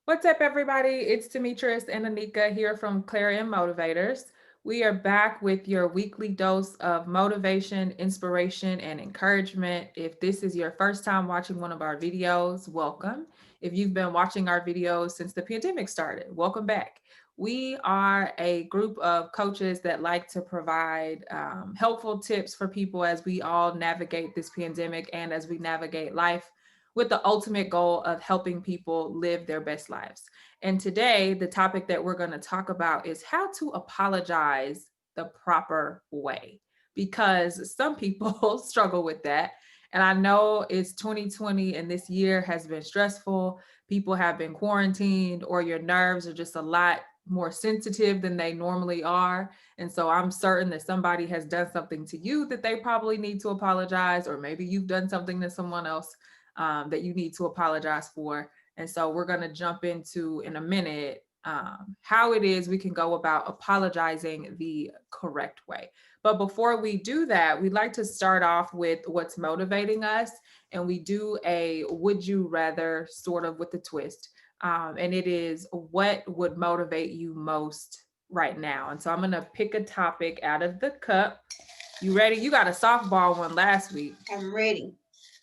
What's up, everybody? It's Demetrice and Anika here from Clarion Motivators. We are back with your weekly dose of motivation, inspiration, and encouragement. If this is your first time watching one of our videos, welcome. If you've been watching our videos since the pandemic started, welcome back. We are a group of coaches that like to provide helpful tips for people as we all navigate this pandemic and as we navigate life with the ultimate goal of helping people live their best lives. And today, the topic that we're going to talk about is how to apologize the proper way, because some people struggle with that. And I know it's 2020 and this year has been stressful. People have been quarantined, or your nerves are just a lot more sensitive than they normally are. And so I'm certain that somebody has done something to you that they probably need to apologize, or maybe you've done something to someone else that you need to apologize for. And so we're going to jump into in a minute how it is we can go about apologizing the correct way. But before we do that, we'd like to start off with what's motivating us. And we do a would you rather sort of with a twist. And it is what would motivate you most right now. And so I'm going to pick a topic out of the cup. You ready? You got a softball one last week. I'm ready.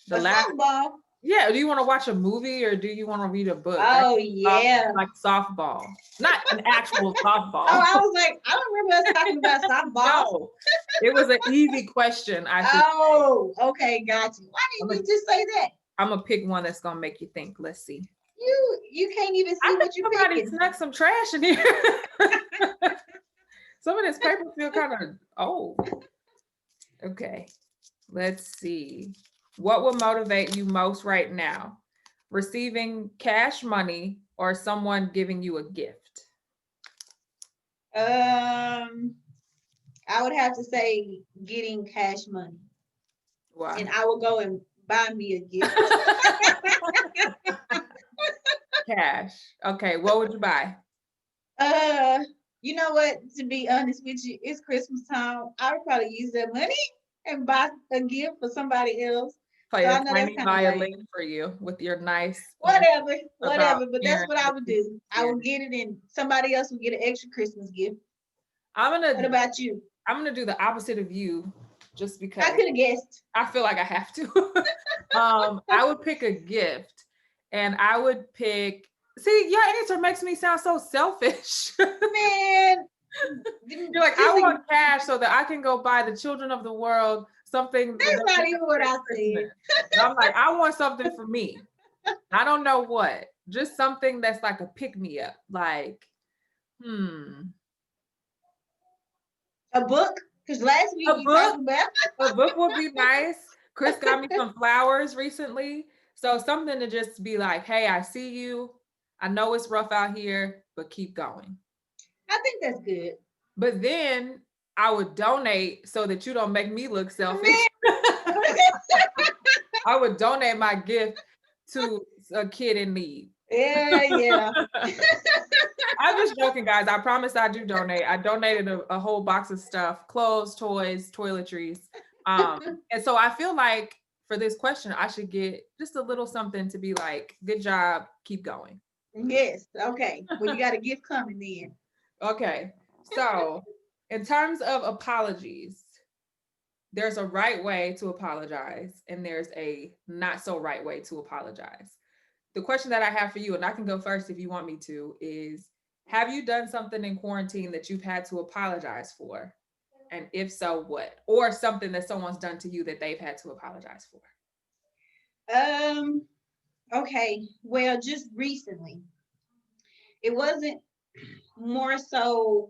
The A last softball. Yeah, do you want to watch a movie or do you want to read a book? That's Oh yeah. like softball, not an actual softball. Oh, I was like, I don't remember us talking about softball. No, it was an easy question. I should. Oh, okay, got you. Why didn't we just say that? I'm gonna pick one that's gonna make you think. Let's see. You can't even see I what think you're somebody picking. snuck some trash in here. Some of this paper feel kind of old. Okay, let's see. What will motivate you most right now? Receiving cash money or someone giving you a gift? I would have to say getting cash money, Wow. and I will go and buy me a gift. Cash. Okay, what would you buy? You know what? To be honest with you, it's Christmas time. I would probably use that money and buy a gift for somebody else. Play So a I know that's tiny kind of violin lame. for you with your nice Whatever, about whatever. But that's sharing what I the would Christmas do. I spirit. would get it, and somebody else would get an extra Christmas gift. I'm What gonna about you? I'm gonna do the opposite of you just I because could have guessed. I feel like I have to. I would pick a gift and I would pick see, your answer makes me sound so selfish. Man, You're like, I want cash so that I can go buy the children of the world something that that's they not can even have what for I Christmas. said. And I'm like, I want something for me. I don't know what. Just something that's like a pick me up. Like, hmm. A book? Because last week A you book? talked about. A book would be nice. Chris got me some flowers recently. So something to just be like, hey, I see you. I know it's rough out here, but keep going. I think that's good. But then I would donate so that you don't make me look selfish. Man. I would donate my gift to a kid in need. Yeah. I'm just joking, guys. I promise I do donate. I donated a whole box of stuff, clothes, toys, toiletries. And so I feel like for this question, I should get just a little something to be like, good job, keep going. Yes. Okay. Well, you got a gift coming then. Okay. So in terms of apologies, there's a right way to apologize and there's a not so right way to apologize. The question that I have for you, and I can go first if you want me to, is have you done something in quarantine that you've had to apologize for? And if so, what? Or something that someone's done to you that they've had to apologize for? Um. Okay. Well, just recently, it wasn't more so.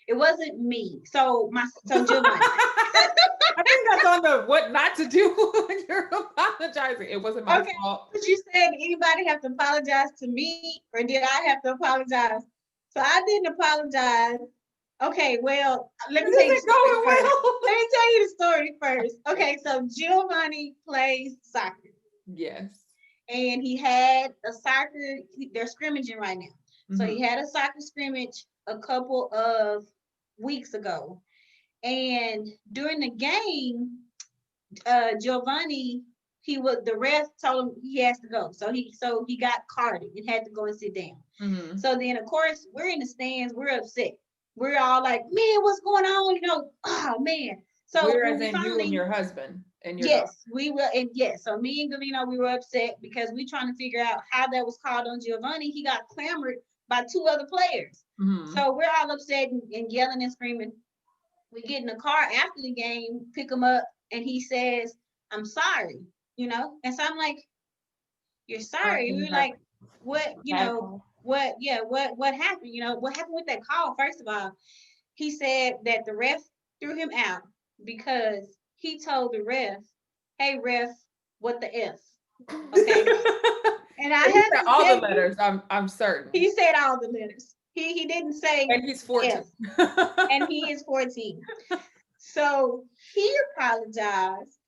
It wasn't me. So Giovanni. I think that's on the what not to do when you're apologizing. It wasn't my Okay. fault. But you said anybody have to apologize to me, or did I have to apologize? So I didn't apologize. Okay, well, let me This tell you the isn't story going first. well. Let me tell you the story first. Okay, so Giovanni plays soccer, Yes. and he had a soccer. They're scrimmaging right now, so Mm-hmm. he had a soccer scrimmage a couple of weeks ago, and during the game, Giovanni the ref told him he has to go. So he got carded and had to go and sit down. Mm-hmm. So then of course we're in the stands, we're upset. We're all like, man, what's going on? Oh man. So when Whereas we in you and finally, your husband and your daughter. yes, we will, and yes, so me and Gavino, we were upset because we trying to figure out how that was called on Giovanni. He got clamored by two other players. Mm-hmm. So we're all upset and yelling and screaming. We get in the car after the game, pick him up, and he says, I'm sorry, And so I'm like, you're sorry. We were like, what, Bad call. what happened? What happened with that call? First of all, he said that the ref threw him out because he told the ref, hey, ref, what the F? Okay. And I He have said to all the tell you, letters. I'm certain. he said all the letters. He didn't say And he's the 14. F, and he is 14. So he apologized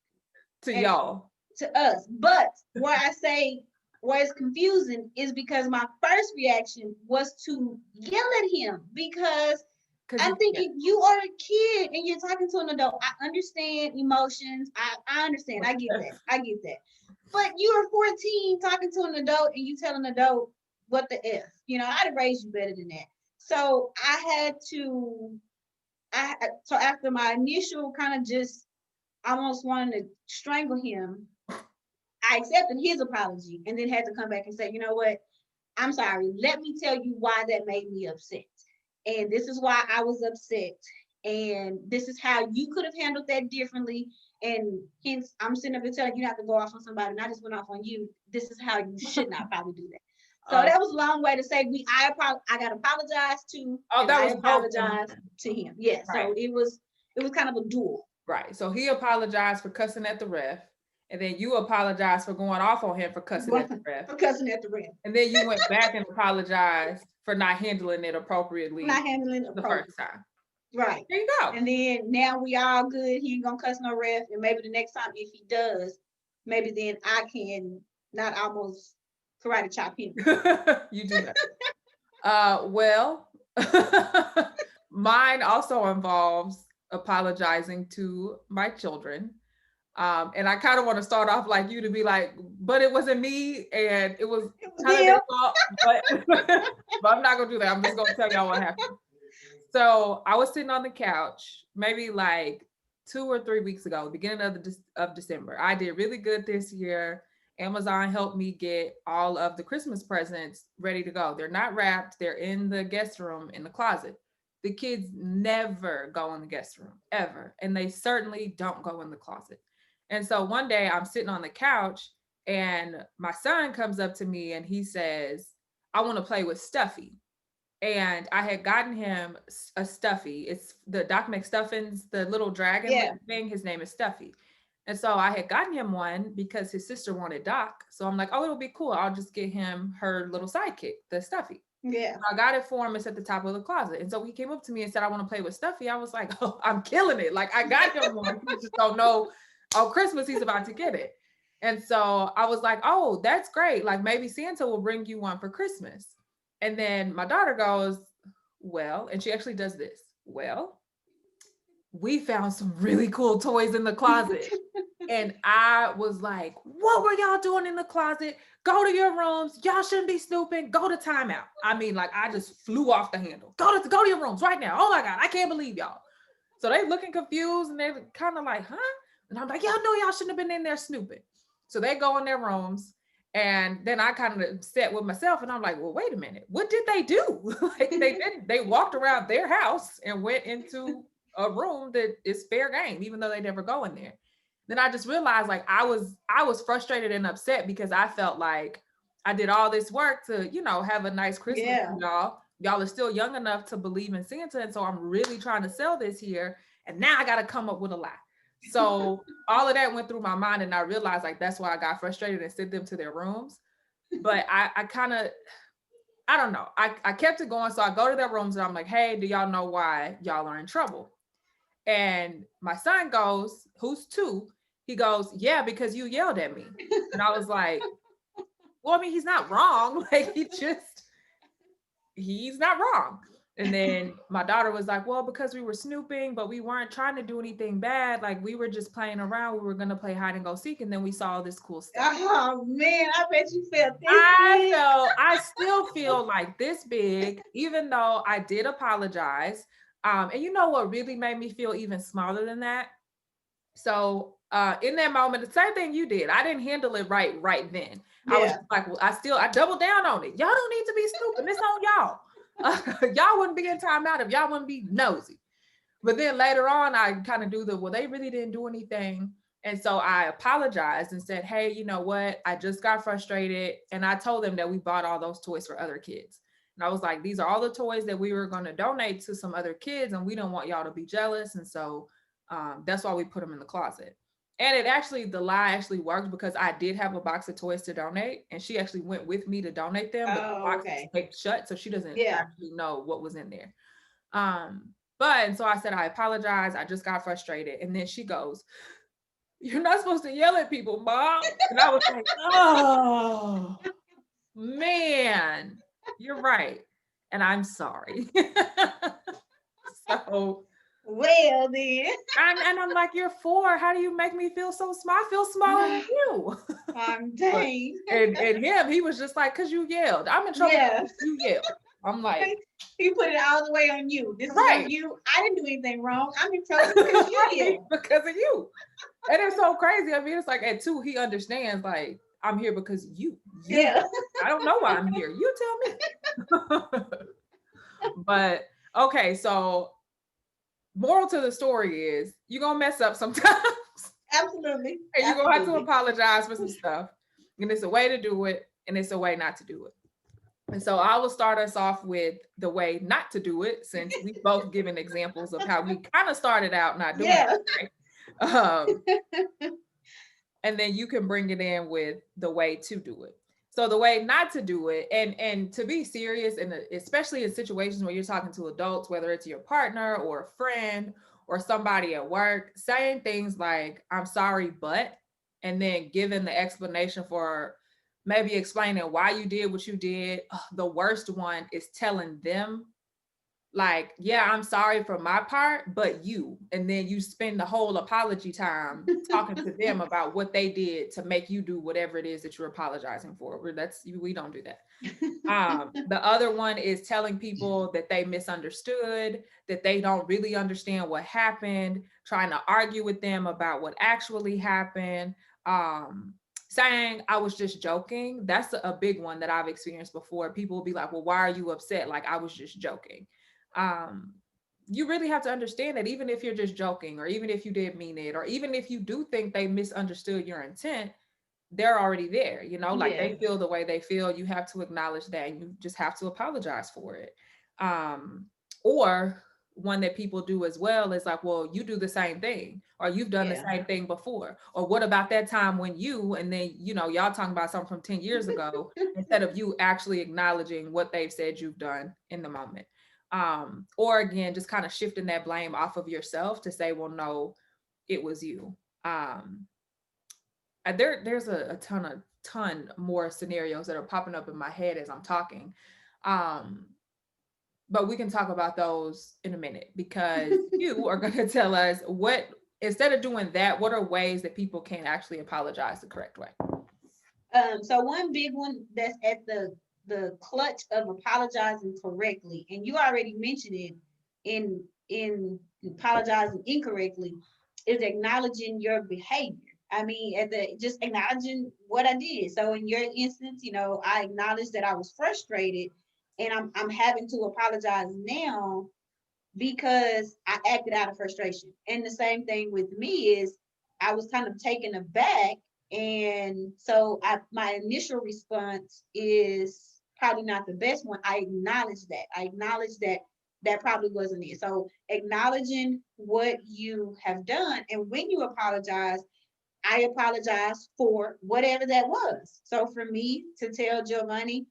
To and y'all. to us. But where I say where it's confusing is because my first reaction was to yell at him because Because I'm you can't. thinking you are a kid and you're talking to an adult. I understand emotions. I understand. I get that. I get that. But you are 14 talking to an adult and you tell an adult what the F. I'd have raised you better than that. So so after my initial kind of just almost wanting to strangle him, I accepted his apology and then had to come back and say, you know what? I'm sorry. Let me tell you why that made me upset. And this is why I was upset. And this is how you could have handled that differently. And hence, I'm sitting up and telling you not to go off on somebody, and I just went off on you. This is how you should not probably do that. So that was a long way to say I got apologized to, and that I was both. apologized to him. Yeah. Right. So it was kind of a duel. Right. So he apologized for cussing at the ref. And then you apologized for going off on him for cussing at the ref. For cussing at the ref. And then you went back and apologized for not handling it appropriately the first time. Right. There you go. And then now we all good. He ain't gonna cuss no ref. And maybe the next time if he does, maybe then I can not almost karate chop him. You do that. Well, mine also involves apologizing to my children. And I kind of want to start off like you to be like, but it wasn't me and it was kind of their fault, but I'm not gonna do that. I'm just gonna tell y'all what happened. So I was sitting on the couch, maybe like 2 or 3 weeks ago, beginning of December. I did really good this year. Amazon helped me get all of the Christmas presents ready to go. They're not wrapped. They're in the guest room in the closet. The kids never go in the guest room ever, and they certainly don't go in the closet. And so one day I'm sitting on the couch and my son comes up to me and he says, I want to play with Stuffy. And I had gotten him a Stuffy. It's the Doc McStuffins, the little dragon thing. His name is Stuffy. And so I had gotten him one because his sister wanted Doc. So I'm like, oh, it'll be cool. I'll just get him her little sidekick, the Stuffy. Yeah. So I got it for him. It's at the top of the closet. And so he came up to me and said, I want to play with Stuffy. I was like, oh, I'm killing it. Like I got him one. He just don't know on Christmas he's about to get it. And so I was like, oh, that's great. Like maybe Santa will bring you one for Christmas. And then my daughter goes, well, and she actually does this. Well, we found some really cool toys in the closet. And I was like, what were y'all doing in the closet? Go to your rooms. Y'all shouldn't be snooping. Go to timeout. I mean, like I just flew off the handle. Go to your rooms right now. Oh my God, I can't believe y'all. So they looking confused and they're kind of like, huh? And I'm like, y'all know y'all shouldn't have been in there snooping. So they go in their rooms. And then I kind of sat with myself and I'm like, well, wait a minute. What did they do? Like they walked around their house and went into a room that is fair game, even though they never go in there. Then I just realized like I was frustrated and upset because I felt like I did all this work to, have a nice Christmas for y'all. Y'all are still young enough to believe in Santa. And so I'm really trying to sell this here. And now I got to come up with a lie. So all of that went through my mind and I realized like, that's why I got frustrated and sent them to their rooms. But I kind of, I don't know. I kept it going. So I go to their rooms and I'm like, hey, do y'all know why y'all are in trouble? And my son goes, who's 2? He goes, yeah, because you yelled at me. And I was like, well, I mean, he's not wrong. Like he's not wrong. And then my daughter was like, well, because we were snooping, but we weren't trying to do anything bad. Like we were just playing around. We were going to play hide and go seek. And then we saw all this cool stuff. Oh man, I bet you felt this big. I still feel like this big, even though I did apologize. And you know what really made me feel even smaller than that? So in that moment, the same thing you did. I didn't handle it right then. I was Yeah. just like, well, I doubled down on it. Y'all don't need to be stupid. It's on y'all. Y'all wouldn't be in timeout if y'all wouldn't be nosy. But then later on, I kind of do the, well, they really didn't do anything. And so I apologized and said, hey, you know what? I just got frustrated. And I told them that we bought all those toys for other kids. And I was like, these are all the toys that we were going to donate to some other kids. And we don't want y'all to be jealous. And so that's why we put them in the closet. And it actually, the lie actually worked because I did have a box of toys to donate. And she actually went with me to donate them, but the Oh, box is okay. taped shut. So she doesn't Yeah. actually know what was in there. Um, but and so I said, I apologize. I just got frustrated. And then she goes, you're not supposed to yell at people, Mom. And I was like, oh man, you're right. And I'm sorry. So Well then. and I'm like, you're 4. How do you make me feel so small? I feel smaller than you. I'm But dang. and him, he was just like, cause you yelled. I'm in trouble Yeah. because you yelled. I'm like, He put it all the way on you. This is on right. you. I didn't do anything wrong. I'm in trouble because you Right, yelled. because of you. And it's so crazy. I mean, it's like at 2, he understands, like, I'm here because you. Yeah. I don't know why I'm here. You tell me. But okay, so moral to the story is you're gonna mess up sometimes. Absolutely. And you're gonna have to Absolutely. apologize for some stuff. And it's a way to do it, and it's a way not to do it. And so I will start us off with the way not to do it, since we've both given examples of how we kind of started out not doing Yeah. it right. And then you can bring it in with the way to do it. So the way not to do it, and to be serious, and especially in situations where you're talking to adults, whether it's your partner or a friend or somebody at work, saying things like "I'm sorry, but," and then giving the explanation for maybe explaining why you did what you did. Ugh, the worst one is telling them like, yeah, I'm sorry for my part, but you, and then you spend the whole apology time talking to them about what they did to make you do whatever it is that you're apologizing for. We don't do that. The other one is telling people that they misunderstood, that they don't really understand what happened, trying to argue with them about what actually happened. Saying I was just joking. That's a big one that I've experienced before. People will be like, well, why are you upset? Like, I was just joking. um, you really have to understand that even if you're just joking, or even if you did mean it, or even if you do think they misunderstood your intent, they're already there, like Yeah. they feel the way they feel. You have to acknowledge that, and you just have to apologize for it. um or one that people do as well is like, well, you do the same thing, or you've done the Yeah. same thing before, or what about that time when you, and then y'all talking about something from 10 years ago, instead of you actually acknowledging what they've said you've done in the moment. Or again, just kind of shifting that blame off of yourself to say, well, no, it was you. um there's a ton more scenarios that are popping up in my head as I'm talking. Um, but we can talk about those in a minute, because you are going to tell us what, instead of doing that, what are ways that people can actually apologize the correct way. So one big one that's at the clutch of apologizing correctly, and you already mentioned it in apologizing incorrectly, is acknowledging your behavior. I mean, at the just acknowledging what I did. So in your instance, I acknowledged that I was frustrated, and I'm having to apologize now because I acted out of frustration. And the same thing with me is I was kind of taken aback. And so my initial response is probably not the best one. I acknowledge that. I acknowledge that that probably wasn't it. So acknowledging what you have done. And when you apologize, I apologize for whatever that was. So for me to tell Giovanni,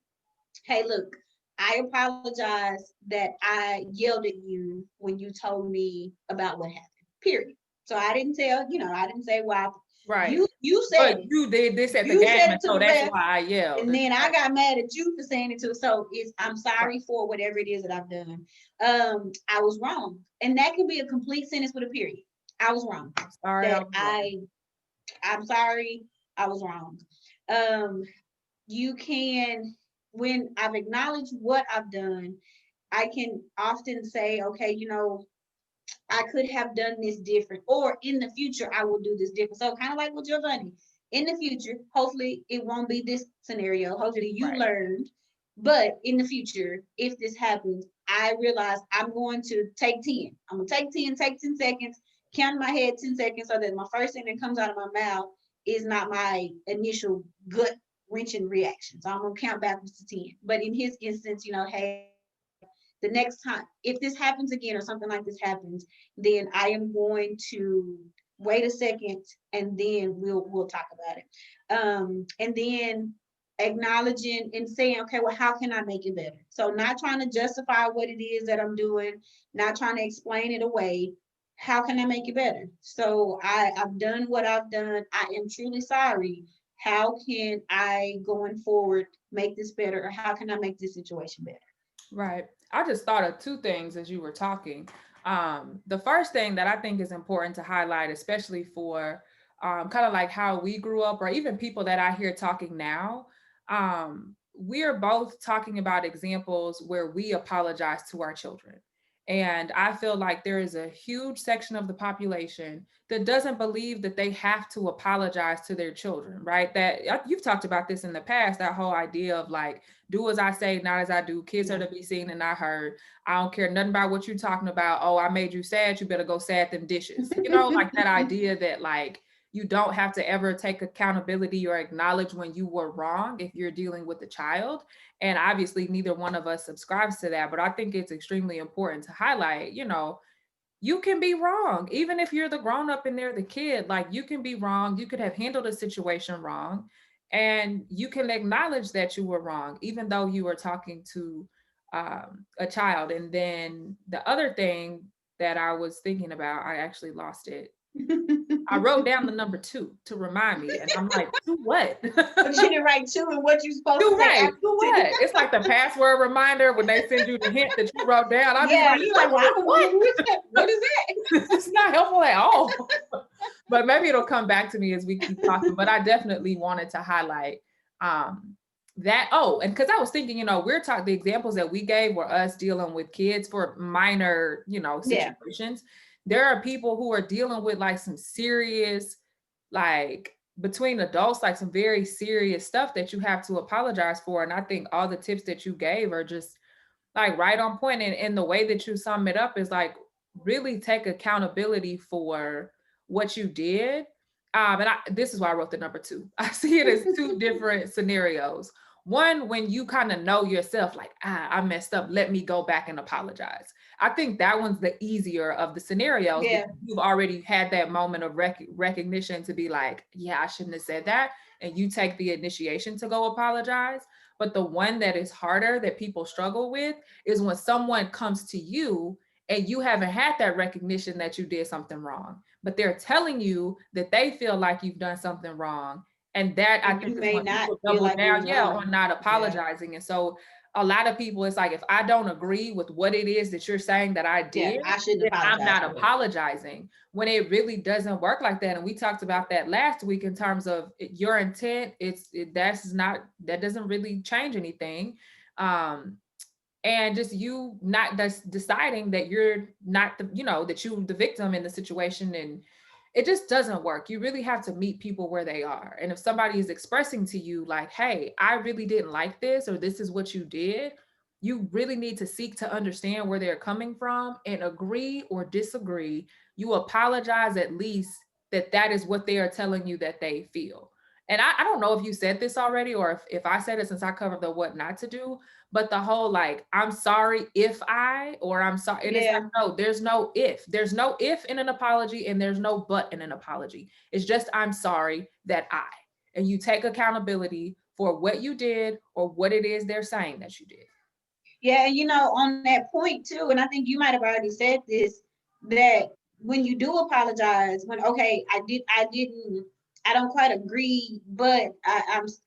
hey, look, I apologize that I yelled at you when you told me about what happened, period. So I didn't tell, I didn't say why. Right. You said But it. you did this at the You game, said and it to so the that's ref, why I yelled. and And then I like, got mad at you for saying it too. So I'm right. sorry for whatever it is that I've done. I was wrong, and that can be a complete sentence with a period. I was wrong. I'm sorry, I That was wrong. I'm sorry. I was wrong. Um, you can, when I've acknowledged what I've done, I can often say, okay, I could have done this different, or in the future, I will do this different. So, kind of like with Giovanni, in the future, hopefully, it won't be this scenario. Hopefully, you Right. learned. But in the future, if this happens, I realize I'm going to take 10. I'm going to take 10 seconds, count in my head 10 seconds so that my first thing that comes out of my mouth is not my initial gut wrenching reaction. So I'm going to count backwards to 10. But in his instance, hey, the next time, if this happens again or something like this happens, then I am going to wait a second and then we'll talk about it. And then acknowledging and saying, okay, well, how can I make it better? So not trying to justify what it is that I'm doing, not trying to explain it away. How can I make it better? So I've done what I've done. I am truly sorry. How can I going forward make this better, or how can I make this situation better? Right. I just thought of two things as you were talking. The first thing that I think is important to highlight, especially for kind of like how we grew up, or even people that I hear talking now, we are both talking about examples where we apologize to our children. And I feel like there is a huge section of the population that doesn't believe that they have to apologize to their children, right? That you've talked about this in the past, that whole idea of like, do as I say, not as I do. Kids are Yeah. to be seen and not heard. I don't care nothing about what you're talking about. Oh, I made you sad. You better go sad them dishes. Like that idea that like you don't have to ever take accountability or acknowledge when you were wrong if you're dealing with a child. And obviously, neither one of us subscribes to that. But I think it's extremely important to highlight, you can be wrong. Even if you're the grown up and they're the kid, like you can be wrong. You could have handled a situation wrong. And you can acknowledge that you were wrong, even though you were talking to a child. And then the other thing that I was thinking about, I actually lost it. I wrote down the number two to remind me. And I'm like, to what? But you didn't write two and what you're supposed to Do say right. after Do two. what? It's like the password reminder when they send you the hint that you wrote down. I'd be Yeah, like, you're like, what? well, I don't What? remember what is that? It's not helpful at all. But maybe it'll come back to me as we keep talking. But I definitely wanted to highlight um, that. Oh, and because I was thinking, we're talking, the examples that we gave were us dealing with kids for minor, Yeah. situations. There are people who are dealing with like some serious, like between adults, like some very serious stuff that you have to apologize for. And I think all the tips that you gave are just like right on point. And the way that you sum it up is like really take accountability for what you did. This is why I wrote the number two. I see it as two different scenarios. One, when you kind of know yourself, like, I messed up, let me go back and apologize. I think that one's the easier of the scenarios Yeah. because you've already had that moment of recognition to be like, yeah, I shouldn't have said that. And you take the initiation to go apologize. But the one that is harder that people struggle with is when someone comes to you and you haven't had that recognition that you did something wrong, but they're telling you that they feel like you've done something wrong. And that I And think you is may when not people feel double like it down, was yeah, wrong. on not Yeah. apologizing. And so a lot of people, it's like, if I don't agree with what it is that you're saying that I Yeah. did, I shouldn't then I'm apologize not for it. apologizing, when it really doesn't work like that. And we talked about that last week in terms of your intent. That doesn't really change anything. Um, and just you not deciding that you're not that you the victim in the situation, and it just doesn't work. You really have to meet people where they are. And if somebody is expressing to you like, hey, I really didn't like this, or this is what you did, you really need to seek to understand where they're coming from and agree or disagree. You apologize, at least that is what they are telling you that they feel. And I don't know if you said this already, or if I said it, since I covered the what not to do, but the whole like, I'm sorry if I, or I'm sorry. And it's Yeah. like, no, there's no if. There's no if in an apology, and there's no but in an apology. It's just, I'm sorry that I. And you take accountability for what you did or what it is they're saying that you did. Yeah. And on that point too, and I think you might have already said this, that when you do apologize, when okay, I didn't I don't quite agree, but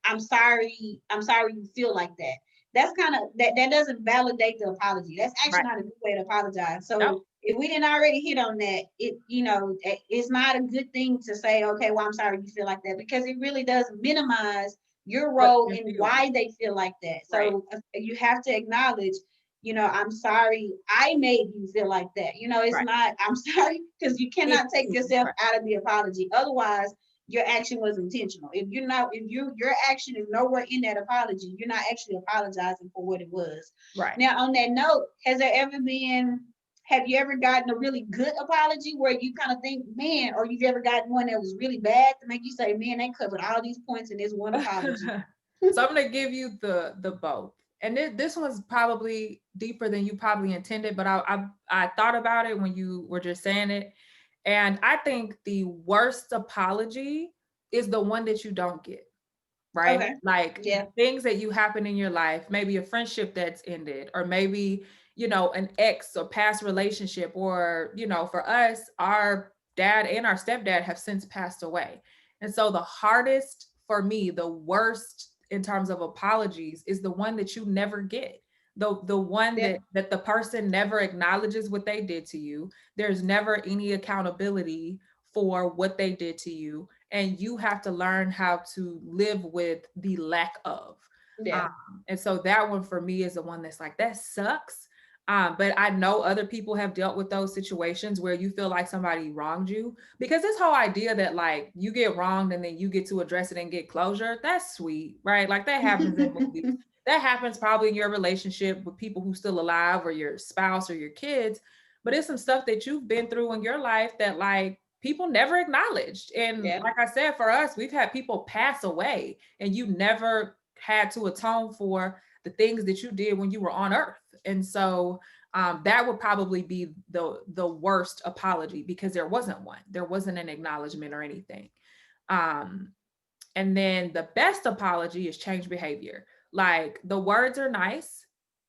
I'm sorry. I'm sorry you feel like that. That's kind of that doesn't validate the apology. That's actually Right. not a good way to apologize. Nope. So if we didn't already hit on that, it's not a good thing to say, okay, well, I'm sorry you feel like that, because it really does minimize your What role they're in feeling. why they feel like that. Right. So you have to acknowledge, I'm sorry I made you feel like that. It's Right. not, I'm sorry, because you It cannot take is. yourself Right. out of the apology. Otherwise, your action was intentional. If your action is nowhere in that apology, you're not actually apologizing for what it was. Right. Now, on that note, have you ever gotten a really good apology where you kind of think, man, or you've ever gotten one that was really bad to make you say, man, they covered all these points in this one apology? So I'm gonna give you the both, and this one's probably deeper than you probably intended, but I thought about it when you were just saying it, and I think the worst apology is the one that you don't get. Right? Okay. Like Yeah. things that you happen in your life, maybe a friendship that's ended, or maybe, an ex or past relationship, or, for us, our dad and our stepdad have since passed away. And so the hardest for me, the worst in terms of apologies is the one that you never get. The one Yeah. that the person never acknowledges what they did to you. There's never any accountability for what they did to you, and you have to learn how to live with the lack of. Yeah. And so that one for me is the one that's like, that sucks. But I know other people have dealt with those situations where you feel like somebody wronged you, because this whole idea that like you get wronged and then you get to address it and get closure, that's sweet, right? Like that happens in movies. That happens probably in your relationship with people who still alive, or your spouse or your kids. But it's some stuff that you've been through in your life that like people never acknowledged. And Yeah. like I said, for us, we've had people pass away and you never had to atone for the things that you did when you were on earth. And so that would probably be the worst apology, because there wasn't one. There wasn't an acknowledgement or anything. Um, and then the best apology is change behavior. Like the words are nice,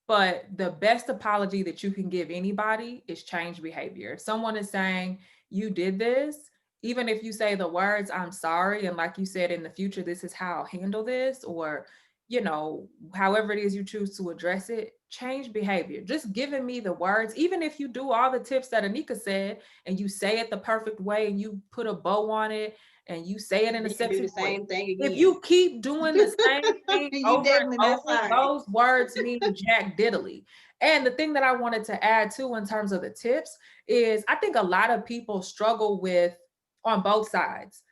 but the best apology that you can give anybody is change behavior. If someone is saying, you did this, even if you say the words, I'm sorry, and like you said, in the future, this is how I'll handle this, or, however it is you choose to address it, change behavior. Just giving me the words, even if you do all the tips that Anika said and you say it the perfect way and you put a bow on it and you say it in a You can do sexy the voice. same thing If again. you keep doing the same thing You over definitely and not over, sorry. those words mean jack diddly. And the thing that I wanted to add too, in terms of the tips, is I think a lot of people struggle with, on both sides,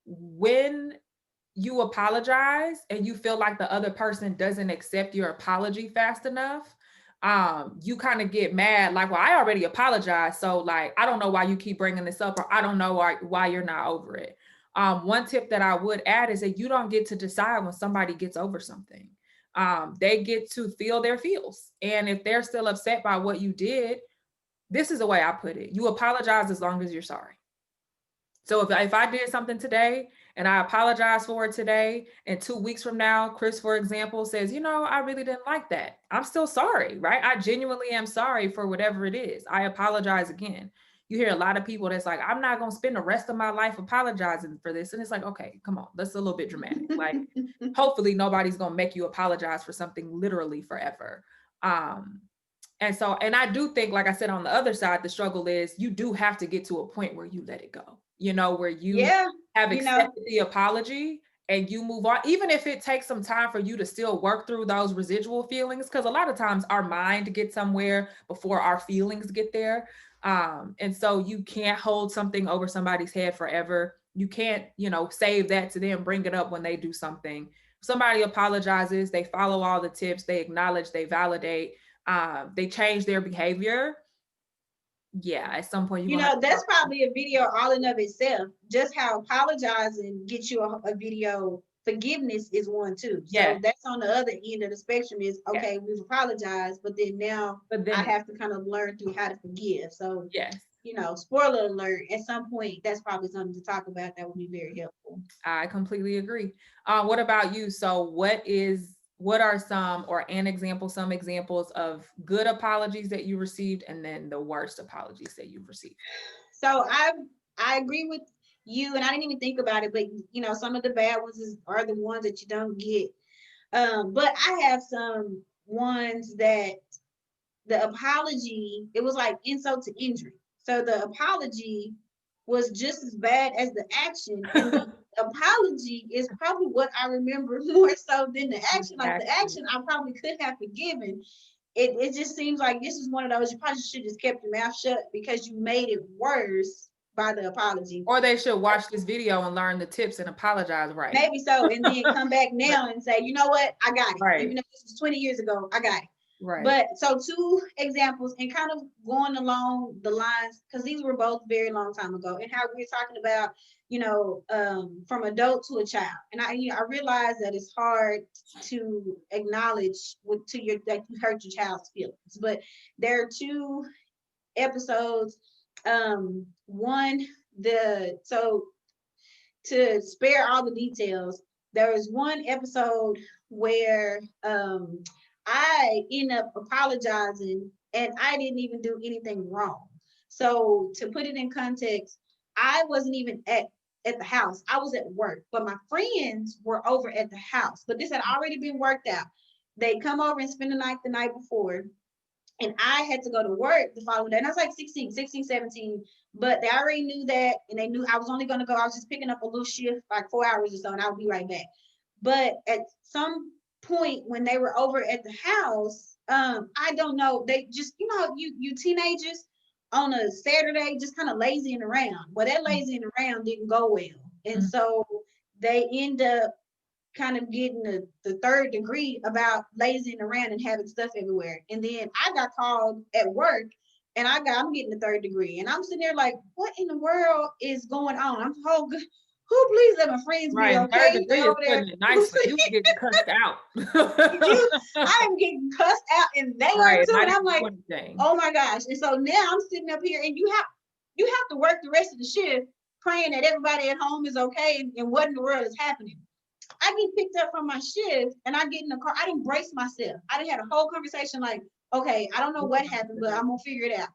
when you apologize and you feel like the other person doesn't accept your apology fast enough, you kind of get mad, like, well, I already apologized, so like I don't know why you keep bringing this up, or I don't know why you're not over it. One tip that I would add is that you don't get to decide when somebody gets over something. They get to feel their feels, and if they're still upset by what you did, this is the way I put it: you apologize as long as you're sorry. So if I did something today and I apologize for it today, and 2 weeks from now, Chris, for example, says, I really didn't like that, I'm still sorry, right? I genuinely am sorry for whatever it is. I apologize again. You hear a lot of people that's like, I'm not going to spend the rest of my life apologizing for this. And it's like, okay, come on, that's a little bit dramatic. Like, hopefully nobody's going to make you apologize for something literally forever. Um, and I do think, like I said, on the other side, the struggle is you do have to get to a point where you let it go, where you Yeah, have you know, accepted the apology and you move on, even if it takes some time for you to still work through those residual feelings. Because a lot of times our mind gets somewhere before our feelings get there. And so you can't hold something over somebody's head forever. You can't, save that to then bring it up when they do something. Somebody apologizes, they follow all the tips, they acknowledge, they validate, they change their behavior. Yeah, at some point you're gonna have to that's talk to them. probably a video all in of itself. Just how apologizing gets you a video. Forgiveness is one too. Yes, So that's on the other end of the spectrum. Is yes. okay, we've apologized, but then now But I then, have to kind of learn through how to forgive. So, yes, spoiler alert. At some point, that's probably something to talk about. That would be very helpful. I completely agree. What about you? So what are some examples of good apologies that you received, and then the worst apologies that you've received? So I agree with. and I didn't even think about it, but some of the bad ones are the ones that you don't get. But I have some ones that the apology, it was like insult to injury. So the apology was just as bad as the action, and the apology is probably what I remember more so than the action. Like the Exactly. action, I probably could have forgiven. It just seems like this is one of those you probably should just kept your mouth shut because you made it worse by the apology. Or they should watch this video and learn the tips and apologize right. Maybe so, and then come back Right. now and say, you know what, I got it. Right. Even if this was 20 years ago, I got it. Right. But so two examples and kind of going along the lines, because these were both very long time ago, and how we're talking about, from adult to a child. And I realize that it's hard to acknowledge that you hurt your child's feelings. But there are two episodes. One, to spare all the details, there was one episode where I end up apologizing and I didn't even do anything wrong. So to put it in context, I wasn't even at the house. I was at work, but my friends were over at the house. But this had already been worked out. They come over and spend the night before. And I had to go to work the following day. And I was like 16, 17. But they already knew that. And they knew I was only going to go. I was just picking up a little shift, like 4 hours or so, and I would be right back. But at some point when they were over at the house, I don't know. They just, you teenagers on a Saturday, just kind of lazying around. Well, that lazying around didn't go well. And so they end up kind of getting the third degree about lazying around and having stuff everywhere. And then I got called at work and I'm getting the third degree. And I'm sitting there like, what in the world is going on? I'm so good. Who please let my friends be okay? Third degree is putting it nicely. You can get cussed out. I am getting cussed out and they are too. And I'm like, oh my gosh. And so now I'm sitting up here and you have to work the rest of the shift praying that everybody at home is okay and what in the world is happening. I get picked up from my shift and I get in the car. I didn't brace myself. I didn't have a whole conversation like, okay, I don't know what happened, but I'm gonna figure it out.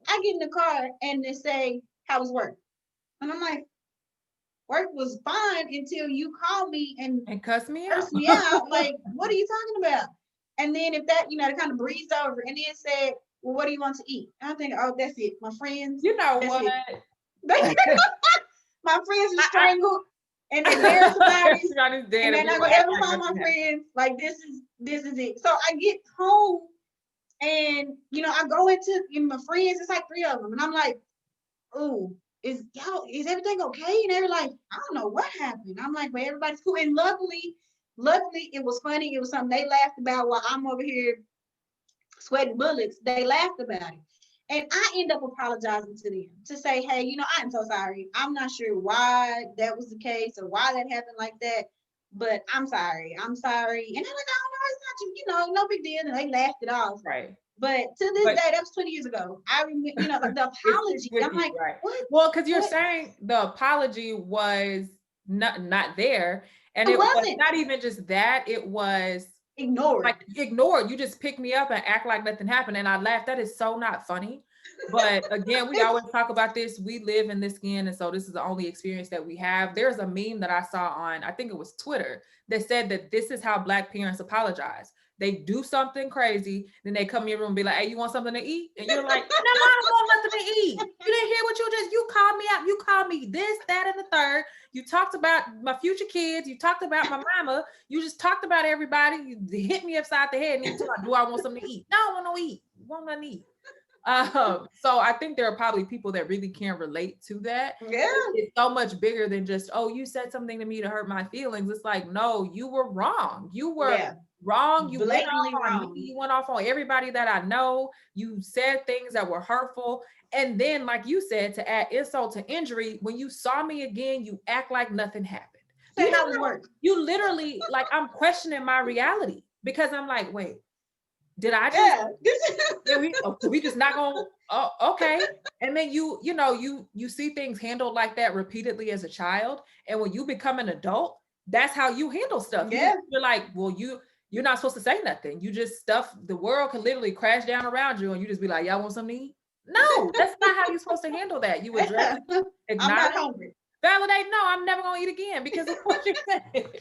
I get in the car and they say, how was work? And I'm like, work was fine until you called me and cussed me out. Like, what are you talking about? And then if that, it kind of breezed over and then said, well, what do you want to eat? And I think, oh, that's it. My friends. You know what? My friends are strangled. And they're married somebody, and they're not gonna ever find my friends. Like this is it. So I get home, and I go into my friends. It's like 3 of them, and I'm like, "Oh, is everything okay?" And they're like, "I don't know what happened." I'm like, "But everybody's cool." And luckily, it was funny. It was something they laughed about while I'm over here sweating bullets. They laughed about it. And I end up apologizing to them to say, hey, I'm so sorry. I'm not sure why that was the case or why that happened like that, but I'm sorry. I'm sorry. And they're like, oh, no, it's not you, no big deal. And they laughed it off. Right. But to this day, that was 20 years ago. I remember, the apology. I'm like, right. What? Well, because you're saying the apology was not there. And it was not even just that, it was ignored. Like ignored. You just pick me up and act like nothing happened. And I laughed. That is so not funny. But again, we always talk about this. We live in this skin. And so this is the only experience that we have. There's a meme that I saw on, I think it was Twitter, that said that this is how Black parents apologize. They do something crazy, then they come in your room and be like, hey, you want something to eat? And you're like, no, I don't want nothing to eat. You didn't hear what you called me out. You called me this, that, and the third. You talked about my future kids. You talked about my mama. You just talked about everybody. You hit me upside the head and you talk, do I want something to eat? No, I want no eat. I want nothing to eat. So I think there are probably people that really can relate to that. Yeah. It's so much bigger than just, oh, you said something to me to hurt my feelings. It's like, no, you were wrong. You were wrong. You went off on me. You went off on everybody that I know. You said things that were hurtful. And then, like you said, to add insult to injury, when you saw me again, you act like nothing happened. You literally, like, I'm questioning my reality because I'm like, wait, did I just, we just not gonna, okay. And then you see things handled like that repeatedly as a child. And when you become an adult, that's how you handle stuff. Yeah. You're like, well, you're not supposed to say nothing. You just the world can literally crash down around you and you just be like, y'all want something to eat? No, that's not how you're supposed to handle that. You address it, I'm not hungry. validate, no, I'm never gonna eat again because of what you said.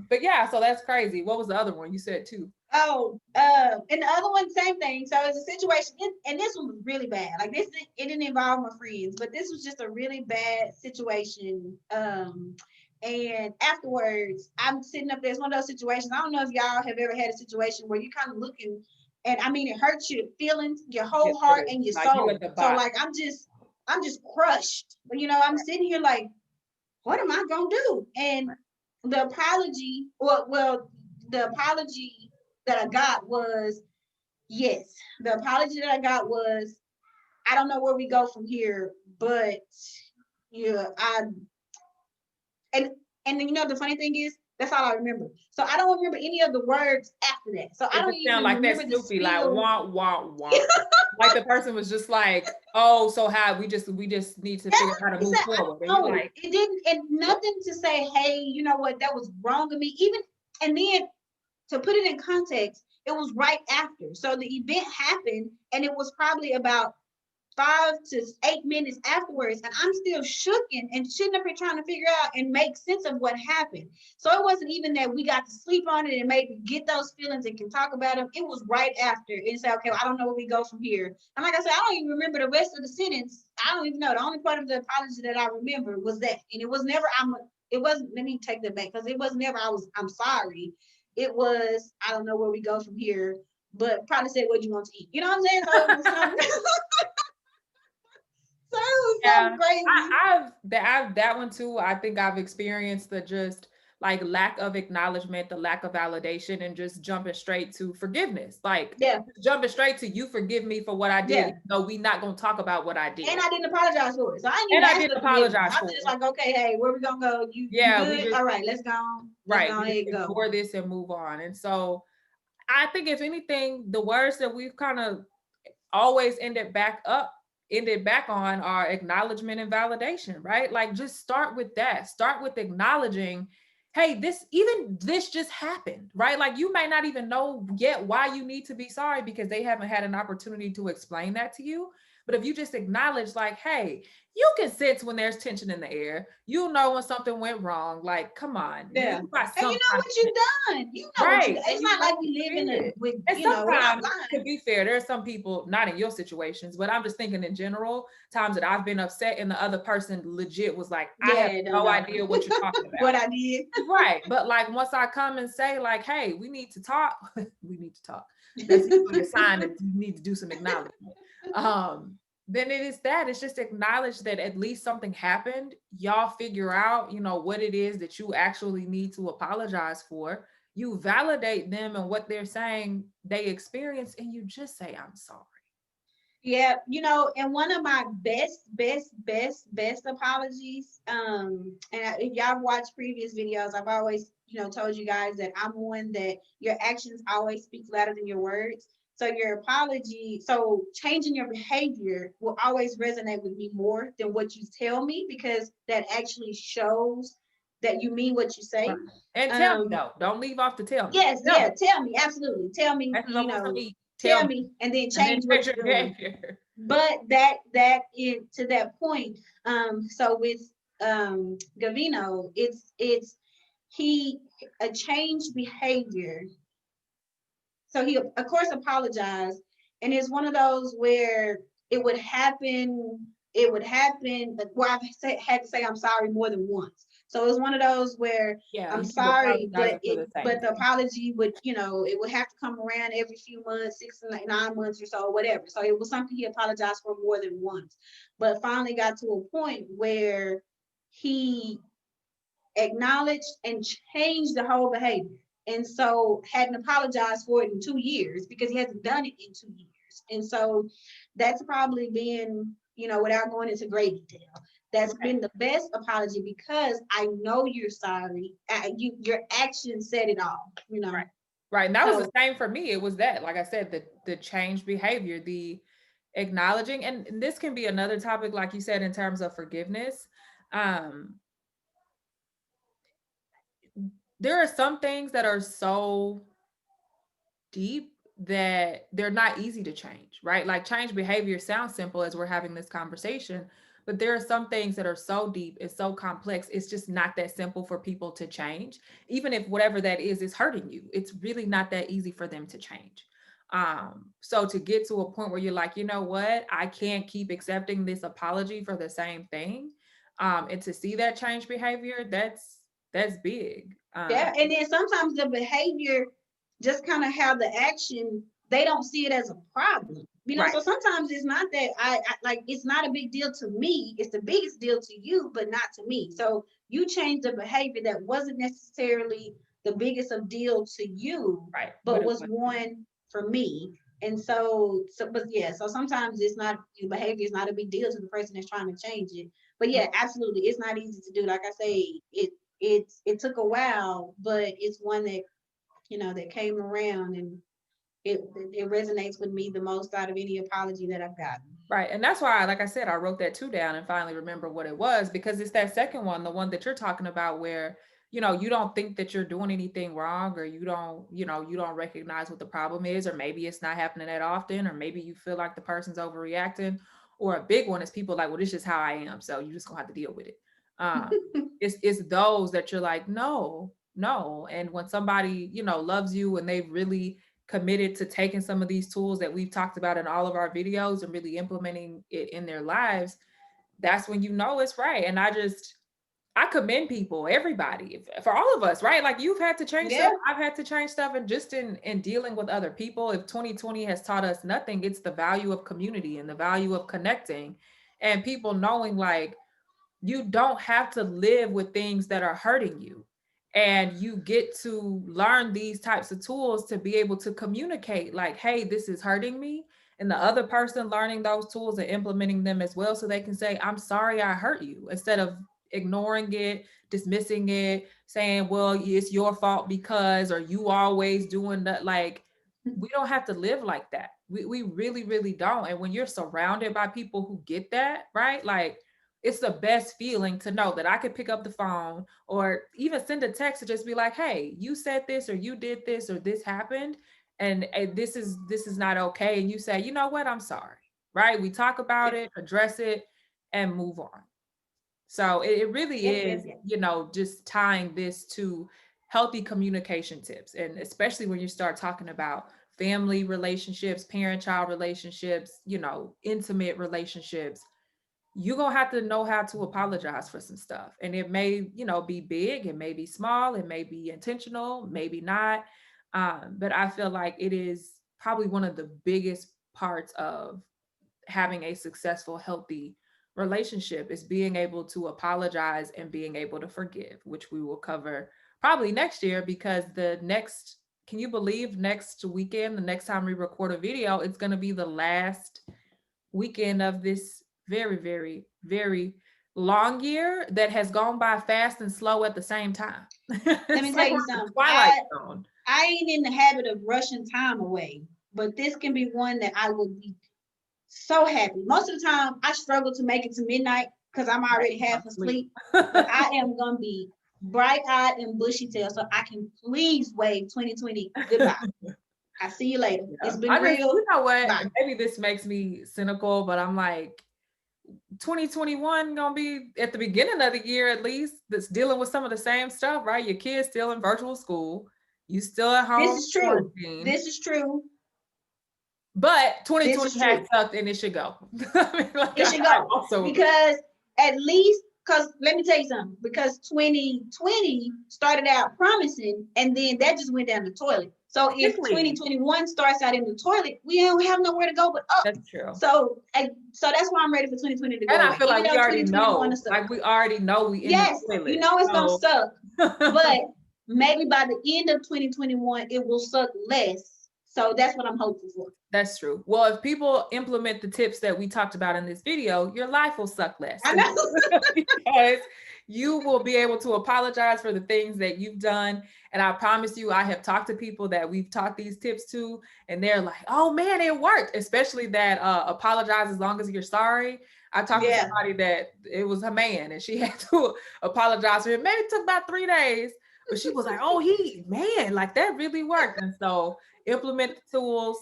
But yeah, so that's crazy. What was the other one you said too? Oh, and the other one, same thing. So it's a situation, and this one was really bad. Like this, it didn't involve my friends, but this was just a really bad situation. And afterwards, I'm sitting up there. It's one of those situations. I don't know if y'all have ever had a situation where you're kind of looking, and I mean, it hurts your feelings, your Yeah, whole heart, literally. and your Like you at soul. the So bottom. like, I'm just crushed. But you know, I'm Right, sitting here like, what am I gonna do? And right. the apology, the apology that I got was yes. The apology that I got was I don't know where we go from here, but yeah, and and you know the funny thing is that's all I remember. So I don't remember any of the words after that. So I It don't just sound even like that remember the Snoopy, like spill. wah wah wah. Like the person was just like, oh, so how we just need to That's figure out how to he move said. forward. And I you're know like, it didn't, and nothing to say. Hey, you know what? That was wrong of me. Even and then to put it in context, it was right after. So the event happened, and it was probably about 5 to 8 minutes afterwards, and I'm still shooken and sitting up here trying to figure out and make sense of what happened. So it wasn't even that we got to sleep on it and maybe get those feelings and can talk about them. It was right after and say, okay, well, I don't know where we go from here. And like I said, I don't even remember the rest of the sentence. I don't even know. The only part of the apology that I remember was that, and it was never. It wasn't. Let me take that back because it was never. I'm sorry. It was. I don't know where we go from here. But probably said what you want to eat. You know what I'm saying? So it was something. So it was something yeah, crazy. I've that one too. I think I've experienced the just like lack of acknowledgement, the lack of validation, and just jumping straight to forgiveness. Like Yeah, jumping straight to you forgive me for what I did, yeah. even though we not gonna talk about what I And did. I didn't apologize for it. So I didn't And even I ask didn't for forgiveness. apologize I was for just it. like, okay, hey, where we gonna go? You Yeah, we good? just All right, let's go on. Let's right. go We just ahead and go. ignore this and move on. And so I think if anything, the words that we've kind of always ended back on are acknowledgement and validation, right? Like just start with that. Start with acknowledging, hey, this just happened, right? Like you might not even know yet why you need to be sorry because they haven't had an opportunity to explain that to you. But if you just acknowledge, like, hey, you can sense when there's tension in the air. You know when something went wrong. Like, come on, Yeah. you got And you some know kind what of you done. You know what you right. done. And It's you not know like what we live you in a did. with, And you know, we're not sometimes, to lying. be fair, there are some people, not in your situations, but I'm just thinking in general, times that I've been upset and the other person legit was like, I have Yeah, don't no know idea what you're talking what about. I did. Right. But like once I come and say, like, hey, we need to talk, we need to talk. That's usually a sign that you need to do some acknowledgement. Then it is that it's just acknowledge that at least something happened. Y'all figure out, what it is that you actually need to apologize for. You validate them and what they're saying they experienced, and you just say, I'm sorry. Yeah, you know, and one of my best apologies. If y'all watched previous videos, I've always, told you guys that I'm one that your actions always speak louder than your words. So your apology, so changing your behavior will always resonate with me more than what you tell me because that actually shows that you mean what you Right. say. And tell me Um, though. Don't leave off to tell me. yes, Tell me. yeah, tell me, absolutely. Tell me, That's what I want to eat. Tell tell me. me, and then And then change what change your you're doing. behavior. But that is to that point. So with Gavino, it's he a changed behavior. So he of course apologized, and it's one of those where it would happen. It would happen. Where had to say I'm sorry more than once. So it was one of those where Yeah, I'm you keep sorry, apologizing for the same but the thing. apology would it would have to come around every few months, 6 to 9 months or so, whatever. So it was something he apologized for more than once, but finally got to a point where he acknowledged and changed the whole behavior. And so hadn't apologized for it in 2 years because he hasn't done it in 2 years. And so that's probably been, without going into great detail, that's Right. been the best apology because I know you're sorry. Your actions said it all. Right. Right. And that was the So same for me. It was that, like I said, the changed behavior, the acknowledging, and this can be another topic, like you said, in terms of forgiveness. Um, there are some things that are so deep that they're not easy to change, right? Like change behavior sounds simple as we're having this conversation, but there are some things that are so deep and so complex. It's just not that simple for people to change. Even if whatever that is hurting you, it's really not that easy for them to change. So to get to a point where you're like, you know what, I can't keep accepting this apology for the same thing. And to see that change behavior, that's big. Yeah, and then sometimes the behavior, just kind of how the action, they don't see it as a problem. Right. So sometimes it's not that I like, it's not a big deal to me. It's the biggest deal to you, but not to me. So you changed the behavior that wasn't necessarily the biggest of deal to you, Right. But but it was was, one for me. And but yeah, so sometimes it's not, the behavior is not a big deal to the person that's trying to change it. But yeah, absolutely, it's not easy to do. Like I say, it took a while, but it's one that, that came around, and it resonates with me the most out of any apology that I've gotten. right. And that's why, like I said, I wrote that two down and finally remember what it was, because it's that second one, the one that you're talking about where, you don't think that you're doing anything wrong, or you don't recognize what the problem is, or maybe it's not happening that often, or maybe you feel like the person's overreacting. Or a big one is people like, well, this is how I am. So you just gonna have to deal with it. Um, it's those that you're like, no, no. And when somebody, loves you and they've really committed to taking some of these tools that we've talked about in all of our videos and really implementing it in their lives, that's when you know it's right. And I commend people, everybody, for all of us, right? Like, you've had to change Yeah, stuff, I've had to change stuff, and just in dealing with other people, if 2020 has taught us nothing, it's the value of community and the value of connecting, and people knowing, like, you don't have to live with things that are hurting you. And you get to learn these types of tools to be able to communicate, like, hey, this is hurting me. And the other person learning those tools and implementing them as well, so they can say, I'm sorry I hurt you, instead of ignoring it, dismissing it, saying, well, it's your fault because, or you always doing that. Like, we don't have to live like that. We really, really don't. And when you're surrounded by people who get that, right? Like, it's the best feeling to know that I could pick up the phone or even send a text to just be like, hey, you said this, or you did this, or this happened. And this is not okay. And you say, you know what, I'm sorry. Right. We talk about yeah, it, address it, and move on. So it really yeah, yeah, is, yeah. just tying this to healthy communication tips. And especially when you start talking about family relationships, parent-child relationships, intimate relationships, you're gonna have to know how to apologize for some stuff. And it may, be big, it may be small, it may be intentional, maybe not. But I feel like it is probably one of the biggest parts of having a successful, healthy relationship, is being able to apologize and being able to forgive, which we will cover probably next year, because can you believe next weekend, the next time we record a video, it's going to be the last weekend of this very, very, very long year that has gone by fast and slow at the same time. Let me It's tell like we're you in the something. Twilight Zone. I ain't in the habit of rushing time away, but this can be one that I would be so happy. Most of the time, I struggle to make it to midnight because I'm already half Sleep. asleep. But I am gonna be bright-eyed and bushy-tailed, so I can please wave 2020 goodbye. I see you later. Yeah. It's been I just, real. you know what? Bye. Maybe this makes me cynical, but I'm like, 2021 gonna be at the beginning of the year at least, that's dealing with some of the same stuff, right? Your kids still in virtual school, you still at This home is true. quarantine, This is true. but This 2020 is has true. sucked and it should go. I mean, like, It should I go also agree. because at least, because let me tell you something, because 2020 started out promising and then that just went down the toilet. So if Quickly. 2021 starts out in the toilet, we don't have nowhere to go but up. That's true. So that's why I'm ready for 2020 to And go I away. feel Even like we though already 2021 know, is suck. like, we already know we in the Yes, toilet. it's gonna So suck, but maybe by the end of 2021 it will suck less. So that's what I'm hoping for. that's true. Well, if people implement the tips that we talked about in this video, your life will suck less. I know. Because you will be able to apologize for the things that you've done. And I promise you, I have talked to people that we've taught these tips to, and they're like, oh man, it worked. Especially that apologize as long as you're sorry. I talked to Yeah. somebody that it was a man and she had to apologize for him. Maybe it took about 3 days, but she was like, oh, man, like that really worked. And so implement the tools,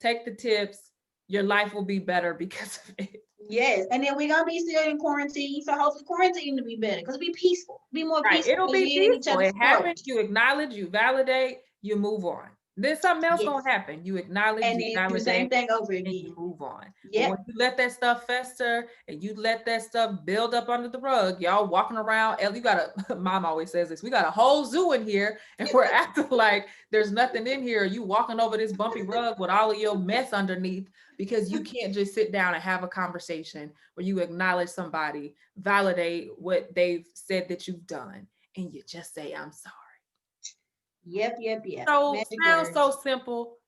take the tips, your life will be better because of it. Yes, and then we're gonna be still in quarantine, so hopefully quarantine to be better because it'll be peaceful, be more Right. peaceful It'll because be we ain't in each peaceful. other's It throat. happens. You acknowledge, you validate, you move on. Then something else gonna Yes, happen. You acknowledge, and you then do the same validate, thing over and you again. move on. But when Yep. you let that stuff fester and you let that stuff build up under the rug, y'all walking around, you got a, mom always says this, we got a whole zoo in here and we're acting like there's nothing in here. You walking over this bumpy rug with all of your mess underneath because you can't just sit down and have a conversation where you acknowledge somebody, validate what they've said that you've done, and you just say, I'm sorry. Yep. So Magic sounds so words. simple,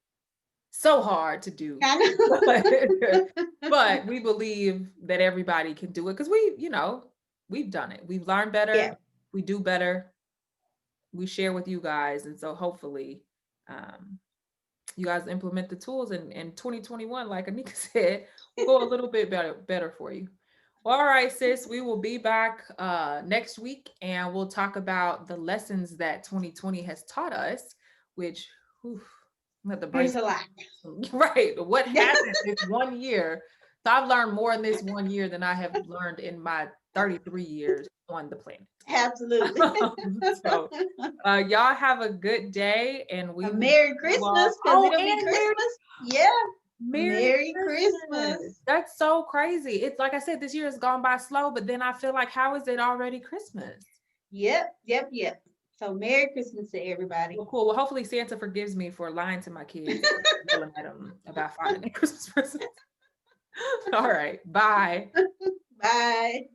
so hard to do. Kind of. But we believe that everybody can do it because we've done it. We've learned better. Yeah. We do better. We share with you guys. And so hopefully um, you guys implement the tools in 2021, like Anika said, will go a little bit better for you. Well, all right, sis, we will be back next week and we'll talk about the lessons that 2020 has taught us, which whew, I'm gonna have to There's brace. a lot. Right. What happened this one year? So I've learned more in this one year than I have learned in my 33 years on the planet. Absolutely. So y'all have a good day and A we will see Merry you all. Christmas because Oh, it'll be and Christmas. Yeah. Merry Merry Christmas. Christmas. That's so crazy. It's like I said, this year has gone by slow, but then I feel like, how is it already Christmas? Yep. So Merry Christmas to everybody. Well, cool. Well, hopefully Santa forgives me for lying to my kids and yelling at them about finding their Christmas presents. All right. Bye. Bye.